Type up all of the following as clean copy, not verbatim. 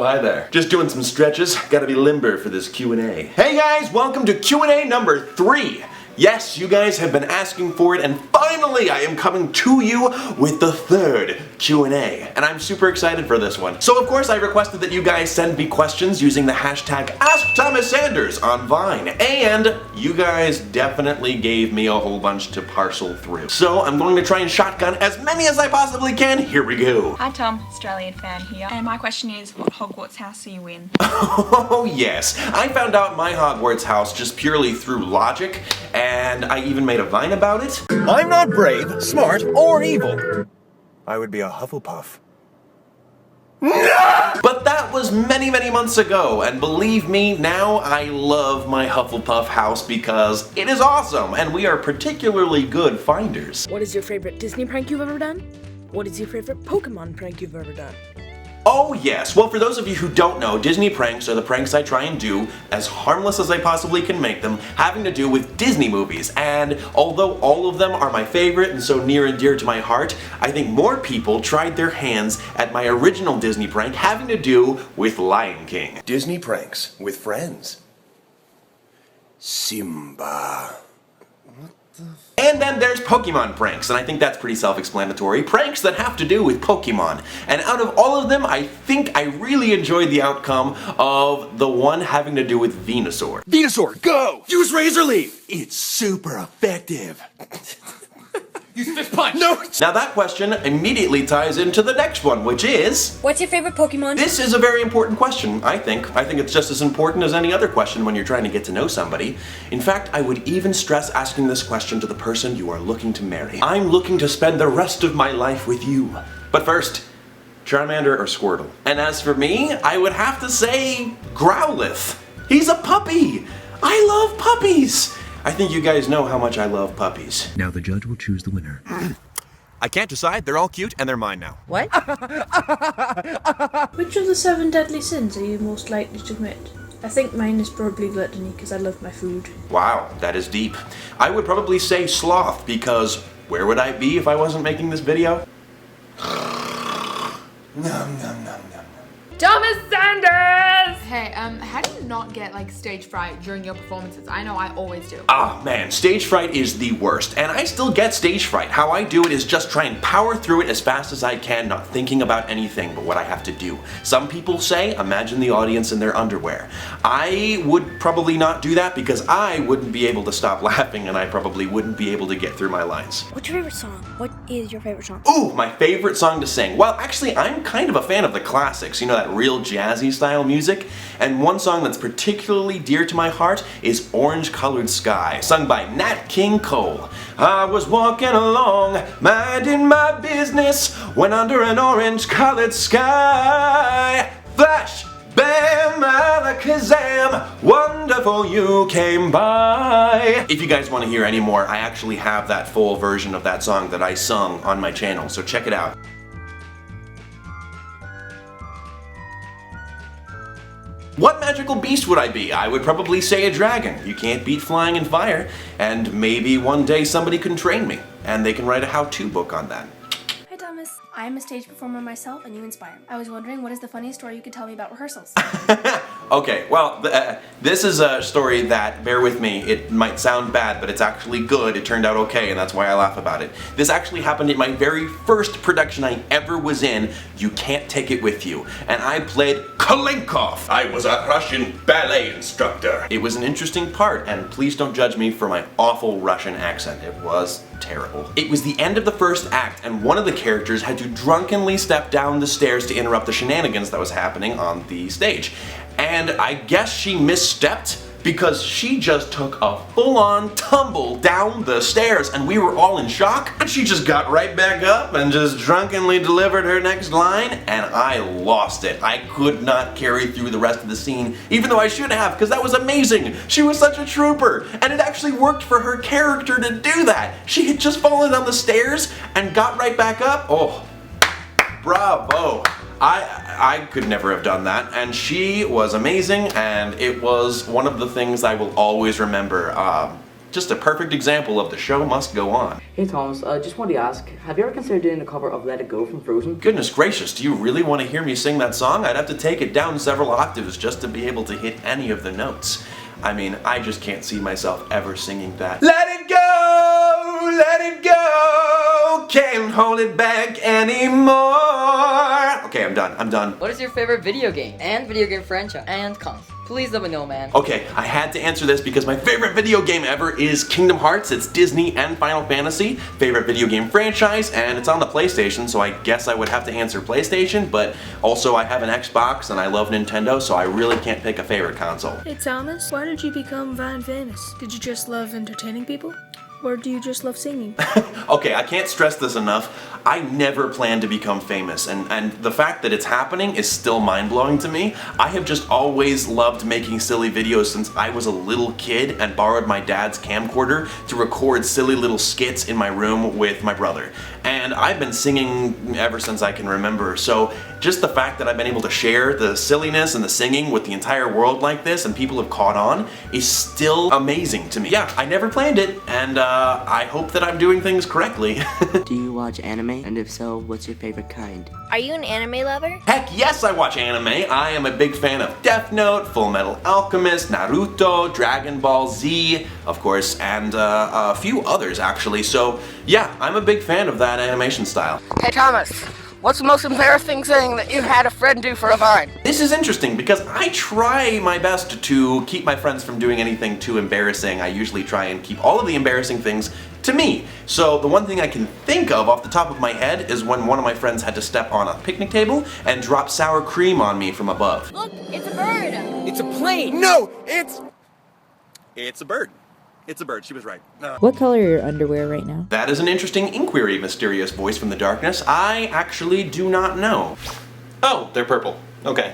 hi there. Just doing some stretches. Gotta be limber for this Q&A. Hey guys, welcome to Q&A number 3. Yes, you guys have been asking for it, and finally I am coming to you with the third Q&A. And I'm super excited for this one. So of course I requested that you guys send me questions using the hashtag AskThomasSanders on Vine. And you guys definitely gave me a whole bunch to parcel through. So I'm going to try and shotgun as many as I possibly can. Here we go. Hi Tom, Australian fan here. And my question is, what Hogwarts house are you in? Oh yes, I found out my Hogwarts house just purely through logic, and I even made a Vine about it. I'm not brave, smart, or evil. I would be a Hufflepuff. But that was many, many months ago, and believe me, now I love my Hufflepuff house because it is awesome, and we are particularly good finders. What is your favorite Disney prank you've ever done? What is your favorite Pokemon prank you've ever done? Oh yes, well for those of you who don't know, Disney pranks are the pranks I try and do, as harmless as I possibly can make them, having to do with Disney movies. And although all of them are my favorite and so near and dear to my heart, I think more people tried their hands at my original Disney prank having to do with Lion King. Disney pranks with friends. Simba. And then there's Pokemon pranks, and I think that's pretty self-explanatory. Pranks that have to do with Pokemon. And out of all of them, I think I really enjoyed the outcome of the one having to do with Venusaur. Venusaur, go! Use Razor Leaf! It's super effective. Use Fist Punch! No! Now that question immediately ties into the next one, which is... What's your favorite Pokemon? This is a very important question, I think. I think it's just as important as any other question when you're trying to get to know somebody. In fact, I would even stress asking this question to the person you are looking to marry. I'm looking to spend the rest of my life with you. But first, Charmander or Squirtle? And as for me, I would have to say Growlithe. He's a puppy! I love puppies! I think you guys know how much I love puppies. Now the judge will choose the winner. I can't decide. They're all cute and they're mine now. What? Which of the 7 deadly sins are you most likely to commit? I think mine is probably gluttony because I love my food. Wow, that is deep. I would probably say sloth because where would I be if I wasn't making this video? Nom, nom, nom, nom. Thomas Sanders! Hey, how do you not get like stage fright during your performances? I know I always do. Ah, man, stage fright is the worst, and I still get stage fright. How I do it is just try and power through it as fast as I can, not thinking about anything but what I have to do. Some people say, imagine the audience in their underwear. I would probably not do that because I wouldn't be able to stop laughing and I probably wouldn't be able to get through my lines. What's your favorite song? What is your favorite song? Ooh, my favorite song to sing. Well, actually, I'm kind of a fan of the classics, you know, that real jazzy style music. And one song that's particularly dear to my heart is Orange Colored Sky, sung by Nat King Cole. I was walking along, minding my business, when under an orange colored sky, flash, bam, alakazam, wonderful you came by. If you guys want to hear any more, I actually have that full version of that song that I sung on my channel, so check it out. What magical beast would I be? I would probably say a dragon. You can't beat flying and fire, and maybe one day somebody can train me, and they can write a how-to book on that. Hi Thomas, I'm a stage performer myself and you inspire me. I was wondering what is the funniest story you could tell me about rehearsals? Okay, well, this is a story that, bear with me, it might sound bad, but it's actually good. It turned out okay, and that's why I laugh about it. This actually happened in my very first production I ever was in, You Can't Take It With You, and I played Kalinkov. I was a Russian ballet instructor. It was an interesting part, and please don't judge me for my awful Russian accent. It was terrible. It was the end of the first act, and one of the characters had to drunkenly step down the stairs to interrupt the shenanigans that was happening on the stage. And I guess she misstepped because she just took a full-on tumble down the stairs and we were all in shock. And she just got right back up and just drunkenly delivered her next line and I lost it. I could not carry through the rest of the scene, even though I should have, because that was amazing. She was such a trooper and it actually worked for her character to do that. She had just fallen down the stairs and got right back up. Oh, bravo. I could never have done that, and she was amazing, and it was one of the things I will always remember. Just a perfect example of the show must go on. Hey Thomas, just wanted to ask, have you ever considered doing a cover of Let It Go from Frozen? Goodness gracious, do you really want to hear me sing that song? I'd have to take it down several octaves just to be able to hit any of the notes. I mean, I just can't see myself ever singing that. Let it go, let it go, can't hold it back anymore. Okay, I'm done. What is your favorite video game and video game franchise and console? Please let me know, man. Okay, I had to answer this because my favorite video game ever is Kingdom Hearts. It's Disney and Final Fantasy. Favorite video game franchise, and it's on the PlayStation, so I guess I would have to answer PlayStation, but also I have an Xbox and I love Nintendo, so I really can't pick a favorite console. Hey Thomas, why did you become Vine famous? Did you just love entertaining people? Or do you just love singing? Okay, I can't stress this enough. I never planned to become famous, and the fact that it's happening is still mind-blowing to me. I have just always loved making silly videos since I was a little kid and borrowed my dad's camcorder to record silly little skits in my room with my brother. And I've been singing ever since I can remember, so just the fact that I've been able to share the silliness and the singing with the entire world like this and people have caught on is still amazing to me. Yeah, I never planned it, and I hope that I'm doing things correctly. Do you watch anime? And if so, what's your favorite kind? Are you an anime lover? Heck yes, I watch anime. I am a big fan of Death Note, Full Metal Alchemist, Naruto, Dragon Ball Z, of course, and a few others actually. So yeah, I'm a big fan of that animation style. Hey Thomas, what's the most embarrassing thing that you've had a friend do for a Vine? This is interesting because I try my best to keep my friends from doing anything too embarrassing. I usually try and keep all of the embarrassing things to me. So the one thing I can think of off the top of my head is when one of my friends had to step on a picnic table and drop sour cream on me from above. Look, it's a bird. It's a plane. No, it's a bird. It's a bird, she was right. What color are your underwear right now? That is an interesting inquiry, mysterious voice from the darkness. I actually do not know. Oh, they're purple. Okay.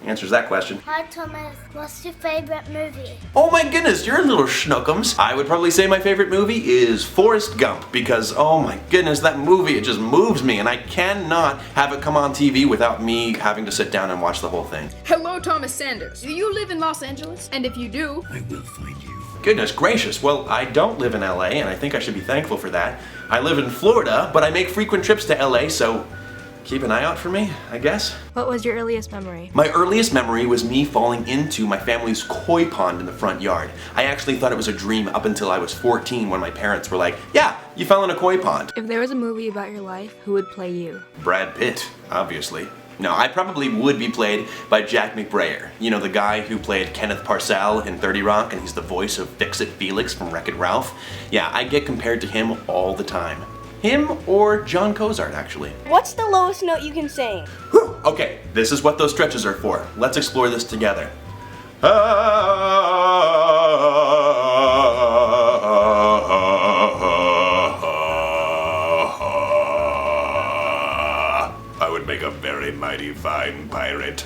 Answers that question. Hi Thomas, what's your favorite movie? Oh my goodness, you're a little schnookums. I would probably say my favorite movie is Forrest Gump because, oh my goodness, that movie, it just moves me and I cannot have it come on TV without me having to sit down and watch the whole thing. Hello, Thomas Sanders. Do you live in Los Angeles? And if you do, I will find you. Goodness gracious, well, I don't live in LA and I think I should be thankful for that. I live in Florida, but I make frequent trips to LA, so keep an eye out for me, I guess. What was your earliest memory? My earliest memory was me falling into my family's koi pond in the front yard. I actually thought it was a dream up until I was 14 when my parents were like, yeah, you fell in a koi pond. If there was a movie about your life, who would play you? Brad Pitt, obviously. No, I probably would be played by Jack McBrayer. You know, the guy who played Kenneth Parcell in 30 Rock and he's the voice of Fix-It Felix from Wreck-It Ralph. Yeah, I get compared to him all the time. Him or John Cozart, actually. What's the lowest note you can sing? Whew. Okay, this is what those stretches are for. Let's explore this together. I would make a very mighty fine pirate.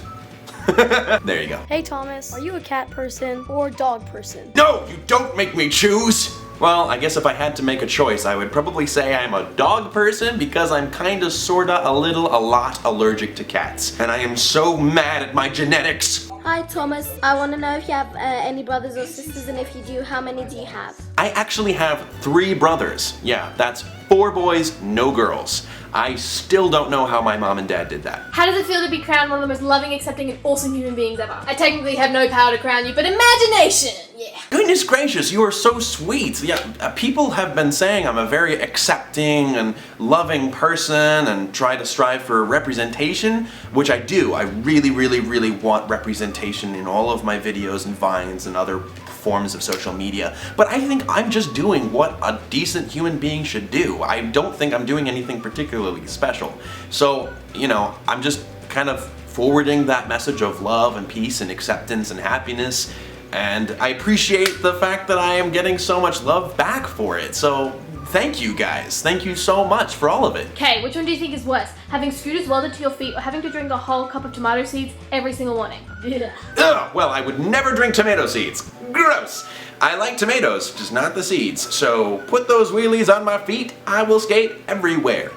There you go. Hey Thomas, are you a cat person or dog person? No, you don't make me choose! Well, I guess if I had to make a choice, I would probably say I'm a dog person because I'm kinda, sorta, a little, a lot allergic to cats. And I am so mad at my genetics! Hi Thomas, I want to know if you have any brothers or sisters, and if you do, how many do you have? I actually have 3 brothers. Yeah, that's 4 boys, no girls. I still don't know how my mom and dad did that. How does it feel to be crowned one of the most loving, accepting, and awesome human beings ever? I technically have no power to crown you, but imagination! Yeah. Goodness gracious, you are so sweet. Yeah, people have been saying I'm a very accepting and loving person and try to strive for representation, which I do. I really, really, really want representation in all of my videos and Vines and other forms of social media. But I think I'm just doing what a decent human being should do. I don't think I'm doing anything particularly special. So, you know, I'm just kind of forwarding that message of love and peace and acceptance and happiness. And I appreciate the fact that I am getting so much love back for it. So thank you guys. Thank you so much for all of it. Okay, which one do you think is worse? Having scooters welded to your feet or having to drink a whole cup of tomato seeds every single morning? Yeah. Ugh, well, I would never drink tomato seeds. Gross. I like tomatoes, just not the seeds. So put those wheelies on my feet, I will skate everywhere.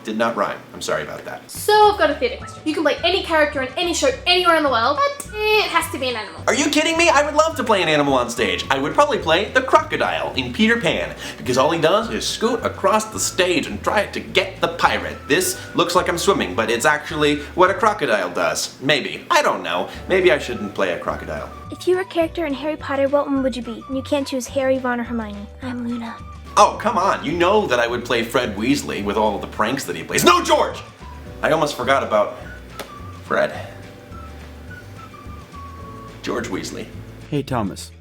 did not rhyme. I'm sorry about that. So I've got a theatre question. You can play any character in any show anywhere in the world, but it has to be an animal. Are you kidding me? I would love to play an animal on stage. I would probably play the crocodile in Peter Pan, because all he does is scoot across the stage and try to get the pirate. This looks like I'm swimming, but it's actually what a crocodile does. Maybe. I don't know. Maybe I shouldn't play a crocodile. If you were a character in Harry Potter, what one would you be? You can't choose Harry, Ron, or Hermione. I'm Luna. Oh, come on. You know that I would play Fred Weasley with all of the pranks that he plays. No, George! I almost forgot about Fred. George Weasley. Hey Thomas,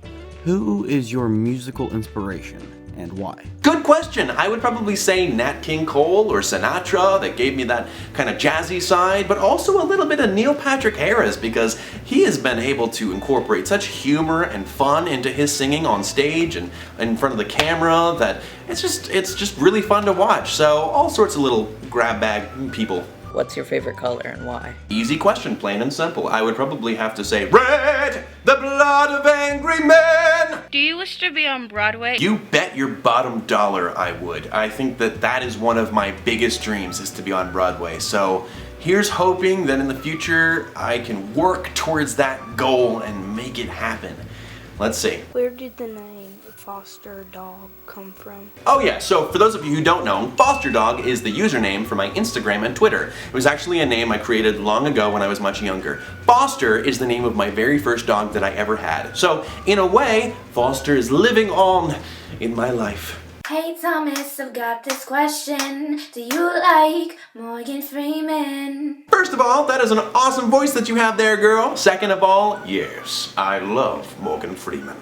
who is your musical inspiration and why? Good question. I would probably say Nat King Cole or Sinatra. That gave me that kind of jazzy side, but also a little bit of Neil Patrick Harris, because he has been able to incorporate such humor and fun into his singing on stage and in front of the camera that it's just really fun to watch. So all sorts of little grab bag people. What's your favorite color and why? Easy question, plain and simple. I would probably have to say red, the blood of angry men. Do you wish to be on Broadway? You bet your bottom dollar I would. I think that is one of my biggest dreams, is to be on Broadway. So here's hoping that in the future I can work towards that goal and make it happen. Let's see. Where did the name Foster Dog come from? Oh yeah, so for those of you who don't know, Foster Dog is the username for my Instagram and Twitter. It was actually a name I created long ago when I was much younger. Foster is the name of my very first dog that I ever had. So in a way, Foster is living on in my life. Hey Thomas, I've got this question. Do you like Morgan Freeman? First of all, that is an awesome voice that you have there, girl. Second of all, yes, I love Morgan Freeman.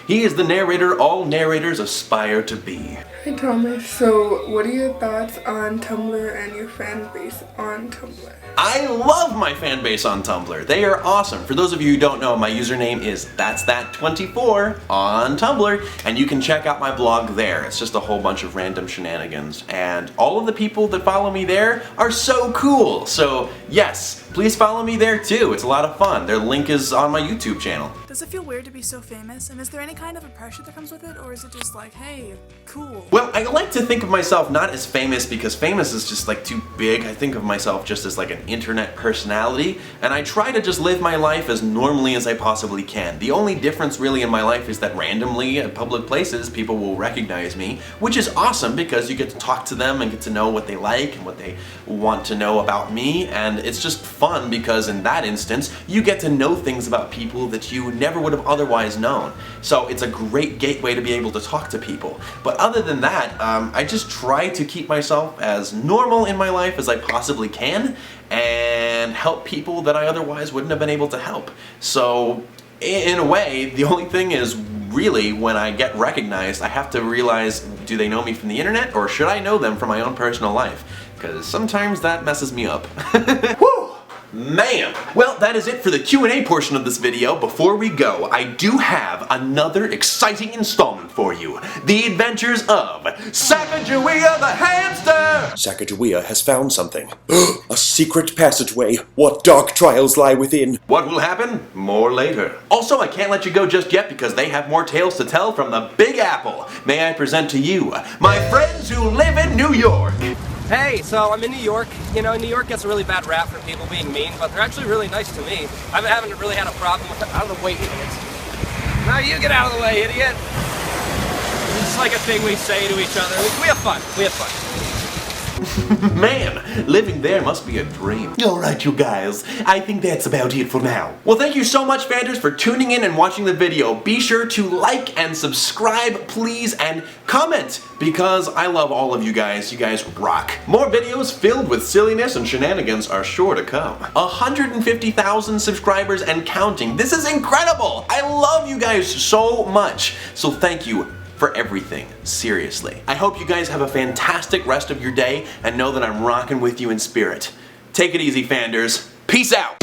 He is the narrator all narrators aspire to be. Hey Thomas, so what are your thoughts on Tumblr and your fan base on Tumblr? I love my fan base on Tumblr. They are awesome. For those of you who don't know, my username is That'sThat24 on Tumblr, and you can check out my blog there. It's just a whole bunch of random shenanigans, and all of the people that follow me there are so cool. So yes, please follow me there too. It's a lot of fun. Their link is on my YouTube channel. Does it feel weird to be so famous? And is there any kind of a pressure that comes with it? Or is it just like, hey, cool? Well, I like to think of myself not as famous, because famous is just like too big. I think of myself just as like an internet personality, and I try to just live my life as normally as I possibly can. The only difference really in my life is that randomly at public places people will recognize me, which is awesome because you get to talk to them and get to know what they like and what they want to know about me, and it's just fun because in that instance you get to know things about people that you never would have otherwise known. So it's a great gateway to be able to talk to people. But other than that, I just try to keep myself as normal in my life as I possibly can and help people that I otherwise wouldn't have been able to help. So in a way, the only thing is really when I get recognized, I have to realize, do they know me from the internet or should I know them from my own personal life? Because sometimes that messes me up. Woo! Man! Well, that is it for the Q&A portion of this video. Before we go, I do have another exciting installment for you. The Adventures of Sacagawea the Hamster! Sacagawea has found something. A secret passageway. What dark trials lie within? What will happen? More later. Also, I can't let you go just yet because they have more tales to tell from the Big Apple. May I present to you my friends who live in New York. Hey, so I'm in New York. You know, New York gets a really bad rap for people being mean, but they're actually really nice to me. I haven't really had a problem with it. Out of the way, idiots. Now you get out of the way, idiot. It's like a thing we say to each other. We have fun. We have fun. Man, living there must be a dream. Alright, you guys, I think that's about it for now. Well, thank you so much, fanders, for tuning in and watching the video. Be sure to like and subscribe, please, and comment, because I love all of you guys. You guys rock. More videos filled with silliness and shenanigans are sure to come. 150,000 subscribers and counting. This is incredible! I love you guys so much. So thank you for everything, seriously. I hope you guys have a fantastic rest of your day and know that I'm rocking with you in spirit. Take it easy, fanders. Peace out!